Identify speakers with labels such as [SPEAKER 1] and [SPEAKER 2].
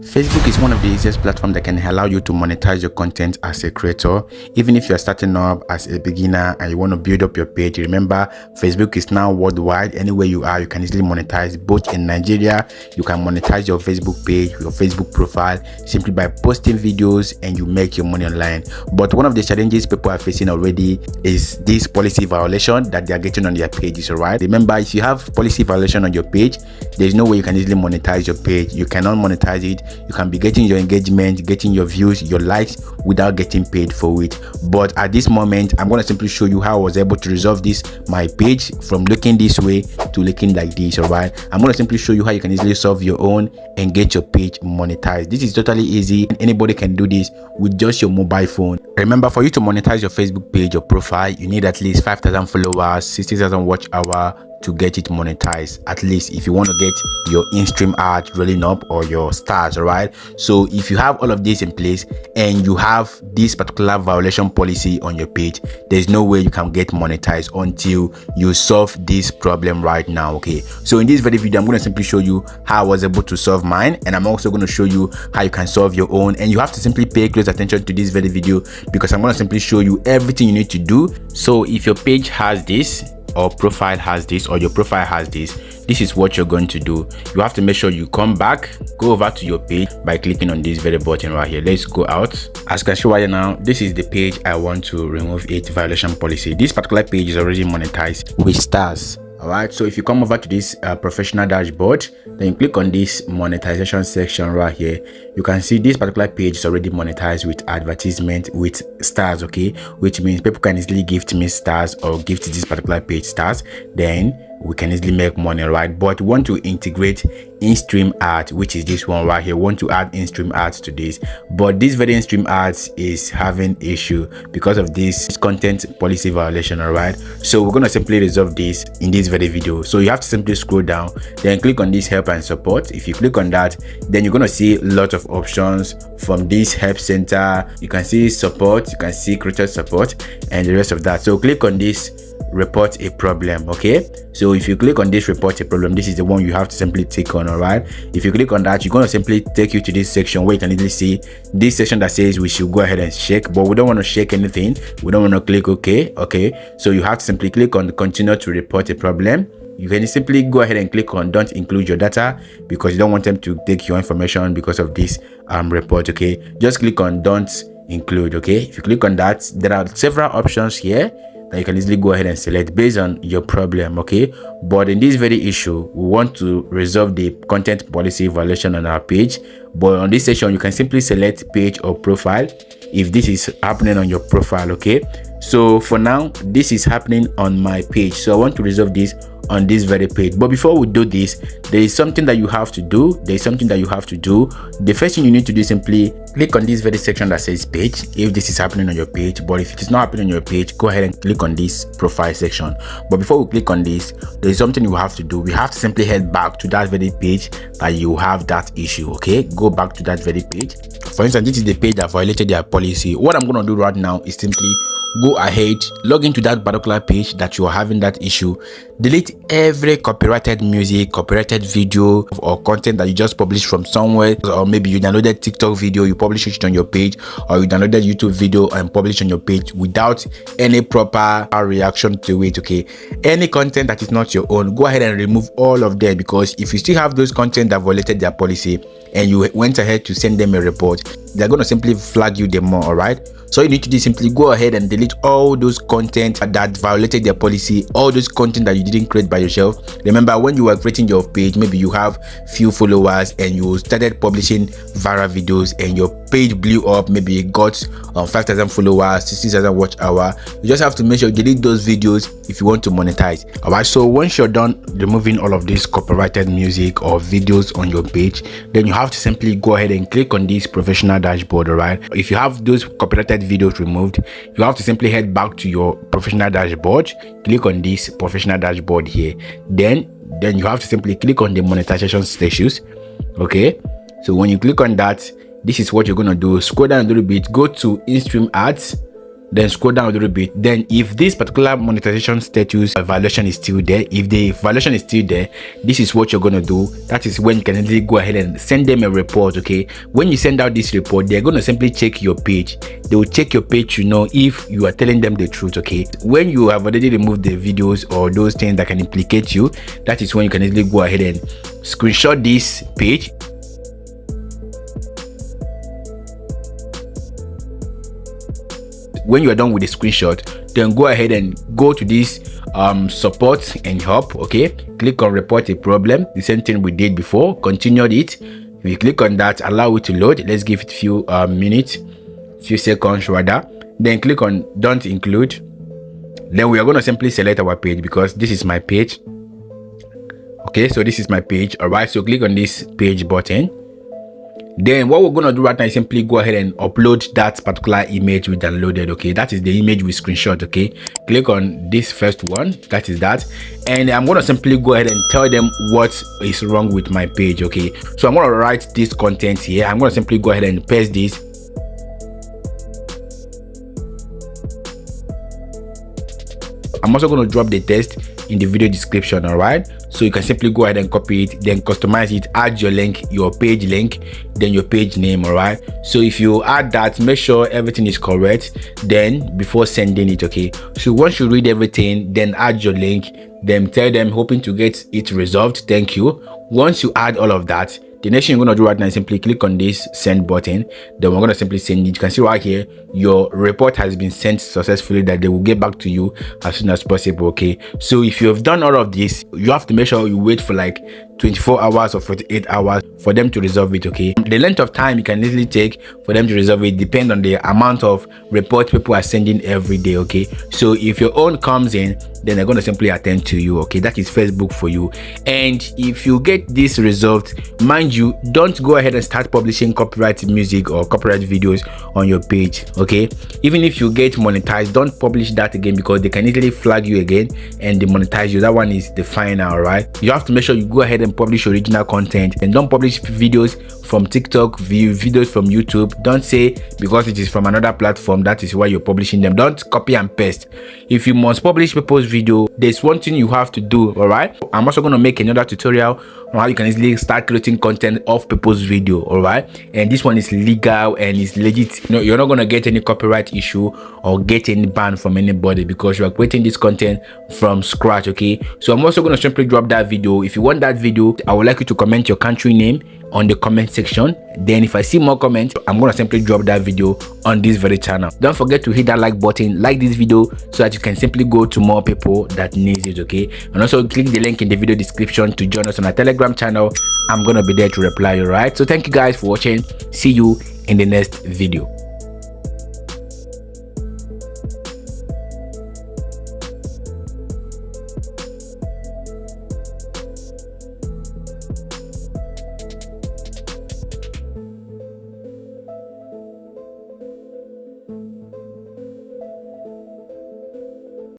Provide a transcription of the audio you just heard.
[SPEAKER 1] Facebook is one of the easiest platforms that can allow you to monetize your content as a creator. Even if you're starting up as a beginner and you want to build up your page, remember Facebook is now worldwide. Anywhere you are, you can easily monetize. Both in Nigeria, you can monetize your Facebook page, your Facebook profile, simply by posting videos and you make your money online. But one of the challenges people are facing already is this policy violation that they are getting on their pages, alright? Remember, if you have policy violation on your page, there's no way you can easily monetize your page. You cannot monetize it. You can be getting your engagement, getting your views, your likes without getting paid for it. But at this moment, I'm going to simply show you how I was able to resolve this my page from looking this way to looking like this. All right, I'm going to simply show you how you can easily solve your own and get your page monetized. This is totally easy and anybody can do this with just your mobile phone. Remember, for you to monetize your Facebook page or profile, you need at least 5,000 followers, 60,000 watch hour to get it monetized, at least if you want to get your in-stream ads rolling up or your stars. All right, so if you have all of this in place and you have this particular violation policy on your page, there's no way you can get monetized until you solve this problem right now. Okay, so in this very video, I'm going to simply show you how I was able to solve mine, and I'm also going to show you how you can solve your own. And you have to simply pay close attention to this very video because I'm going to simply show you everything you need to do. So if your page has this, or profile has this, or your profile has this is what you're going to do. You have to make sure you come back, go over to your page by clicking on this very button right here. Let's go out. As you can see right now, this is the page I want to remove its violation policy. This particular page is already monetized with stars. All right, so if you come over to this professional dashboard, then you click on this monetization section right here, you can see this particular page is already monetized with advertisement with stars. Okay, which means people can easily gift me stars or gift this particular page stars, then we can easily make money, right? But we want to integrate in-stream ads, which is this one right here. We want to add in-stream ads to this, but this very in-stream ads is having issue because of this content policy violation. All right, so we're going to simply resolve this in this very video. So you have to simply scroll down, then click on this help and support. If you click on that, then you're going to see a lot of options from this help center. You can see support, you can see creator support and the rest of that. So click on this report a problem. Okay, so if you click on this report a problem, this is the one you have to simply tick on. All right, if you click on that, you're going to simply take you to this section where you can easily see this section that says we should go ahead and shake, but we don't want to shake anything. We don't want to click okay, so you have to simply click on continue to report a problem. You can simply go ahead and click on don't include your data because you don't want them to take your information because of this report. Okay, just click on don't include. Okay, if you click on that, there are several options here that you can easily go ahead and select based on your problem. Okay, but in this very issue, we want to resolve the content policy violation on our page. But on this section, you can simply select page or profile if this is happening on your profile. Okay, so for now, this is happening on my page, so I want to resolve this on this very page. But before we do this, there is something that you have to do. The first thing you need to do is simply click on this very section that says page if this is happening on your page. But if it is not happening on your page, go ahead and click on this profile section. But before we click on this, there is something you have to do. We have to simply head back to that very page that you have that issue. Okay, go back to that very page. For instance, this is the page that violated their policy. What I'm going to do right now is simply go ahead, log into that particular page that you are having that issue, delete every copyrighted music, copyrighted video or content that you just published from somewhere, or maybe you downloaded TikTok video, you publish it on your page, or you downloaded YouTube video and publish on your page without any proper reaction to it. Okay, any content that is not your own, go ahead and remove all of them, because if you still have those content that violated their policy and you went ahead to send them a report, they're going to simply flag you them more. All right, so you need to do simply go ahead and delete all those content that violated their policy, all those content that you didn't create by yourself. Remember, when you were creating your page, maybe you have few followers and you started publishing viral videos and your page blew up, maybe it got 5,000 followers, 60,000 watch hour. You just have to make sure you delete those videos if you want to monetize. All right, so once you're done removing all of this copyrighted music or videos on your page, then you have to simply go ahead and click on this professional dashboard. All right, if you have those copyrighted videos removed, you have to simply head back to your professional dashboard, click on this professional dashboard here, then you have to simply click on the monetization status. Okay, so when you click on that, this is what you're going to do. Scroll down a little bit, go to in-stream ads, then scroll down a little bit. Then if this particular monetization status violation is still there, if the violation is still there, this is what you're going to do. That is when you can easily go ahead and send them a report. Okay, when you send out this report, they're going to simply check your page. They will check your page to know if you are telling them the truth. Okay, when you have already removed the videos or those things that can implicate you, that is when you can easily go ahead and screenshot this page. When you are done with the screenshot, then go ahead and go to this support and help. Okay, click on report a problem, the same thing we did before. Continue it. If you click on that, allow it to load. Let's give it a few minutes, few seconds rather. Then click on don't include. Then we are going to simply select our page because this is my page. Okay, so this is my page. All right, so click on this page button. Then what we're going to do right now is simply go ahead and upload that particular image we downloaded. Okay, that is the image we screenshot. Okay, click on this first one, that is that, and I'm going to simply go ahead and tell them what is wrong with my page. Okay, so I'm going to write this content here. I'm going to simply go ahead and paste this. I'm also going to drop the text in the video description. All right, so you can simply go ahead and copy it, then customize it, add your link, your page link, then your page name. All right, so if you add that, make sure everything is correct then before sending it. Okay, so once you read everything, then add your link, then tell them hoping to get it resolved, thank you. Once you add all of that, the next thing you're going to do right now is simply click on this send button. Then we're going to simply send it. You can see right here your report has been sent successfully, that they will get back to you as soon as possible. Okay, so if you have done all of this, you have to make sure you wait for like 24 hours or 48 hours for them to resolve it. Okay, the length of time you can easily take for them to resolve it depends on the amount of report people are sending every day. Okay, so if your own comes in, then they're going to simply attend to you. Okay, that is Facebook for you. And if you get this resolved, mind you, don't go ahead and start publishing copyright music or copyright videos on your page. Okay, even if you get monetized, don't publish that again because they can easily flag you again and demonetize you. That one is the final. Right, you have to make sure you go ahead and publish original content and don't publish videos from TikTok, videos from YouTube. Don't say because it is from another platform that is why you're publishing them. Don't copy and paste. If you must publish people's video, there's one thing you have to do. All right, I'm also going to make another tutorial on how you can easily start creating content off people's video. All right, and this one is legal and it's legit. You know, you're not going to get any copyright issue or get any ban from anybody because you are creating this content from scratch. Okay, so I'm also going to simply drop that video. If you want that video, I would like you to comment your country name on the comment section. Then if I see more comments, I'm gonna simply drop that video on this very channel. Don't forget to hit that like button, like this video so that you can simply go to more people that needs it. Okay, and also click the link in the video description to join us on our Telegram channel. I'm gonna be there to reply. All right, so thank you guys for watching. See you in the next video.